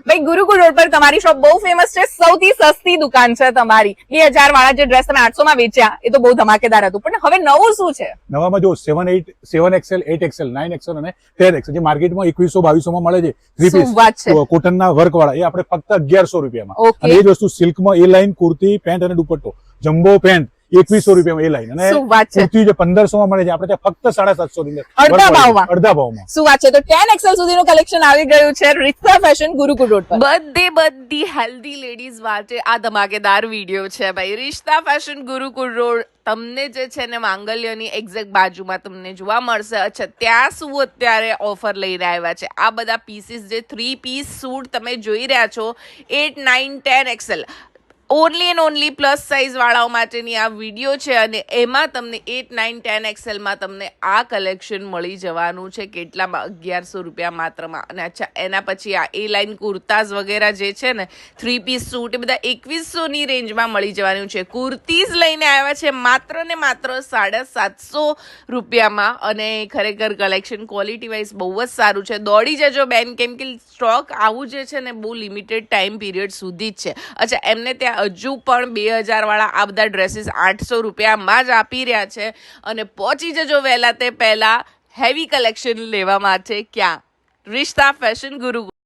ભાઈ ગુરુકુળ રોડ પર તમારી શોપ બહુ ફેમસ છે, સૌથી સસ્તી દુકાન છે તમારી. 2000 વાળા જે ડ્રેસ તમે 800 માં વેચ્યા એ તો બહુ ધમાકેદાર હતું, પણ હવે નવું શું છે? નવામાં જો 7XL 8XL 9XL અને 10XL જે માર્કેટમાં 2100-2200 માં મળે છે થ્રી શું વાત છે? પીસ કોટનના વર્ક વાળા એ આપણે ફક્ત 1100 રૂપિયામાં. Okay. અને એ જ વસ્તુ સિલ્કમાં એ લાઈન કુર્તી પેન્ટ અને દુપટ્ટો જમ્બો પેન્ટ 2100 રૂપિયામાં એ લાઈન, અને શું વાત છે? કુર્તી જે 1500 માં મળે છે આપણે ત્યાં ફક્ત 750 ની અંદર અડધા ભાવમાં. અડધા ભાવમાં. શું વાત છે? તો 10XL સુધીનું કલેક્શન આવી ગયું છે રીત્સા ફેશન ગુરુકુળ રોડ પર. બધી હેલ્ધી લેડીઝ માટે આ ધમાકેદાર વિડીયો છે ભાઈ. રીત્સા ફેશન ગુરુકુળ રોડ તમને જે છે ને માંગલ્યની એક્ઝેક્ટ બાજુમાં તમને જોવા મળશે. અચ્છા, ત્યાં શું અત્યારે ઓફર લઈને આવ્યા છે? આ બધા પીસીસ જે 3 પીસ સૂટ તમે જોઈ રહ્યા છો 8, 9, 10XL only and only plus size વાળાઓ માટેની આ વિડીયો છે, અને એમાં તમને 8, 9, 10XL માં તમને આ કલેક્શન મળી જવાનું છે. કેટલામાં? 1100 રૂપિયા માત્રમાં. અને અચ્છા, એના પછી આ એ લાઇન કુર્તાઝ વગેરે જે છે ને 3 પીસ સૂટ એ બધા 2100 ની રેન્જમાં મળી જવાનું છે. કુર્તીઝ લઈને આવ્યા છે માત્ર ને માત્ર 750 રૂપિયામાં, અને ખરેખર કલેક્શન ક્વોલિટી વાઇઝ બહુ જ સારું છે. દોડી જજો બેન, કેમ કે સ્ટોક આવું જે છે ને બહુ લિમિટેડ ટાઈમ પીરિયડ સુધી જ છે. અચ્છા, એમને ત્યાં હજુ પણ 2000 વાળા આ બધા ડ્રેસીસ 800 રૂપિયામાં જ આપી રહ્યા છે, અને પહોંચી જજો વહેલા તે પહેલા હેવી કલેક્શન લેવા માટે. ક્યાં? રીત્સા ફેશન ગુરુકુળ.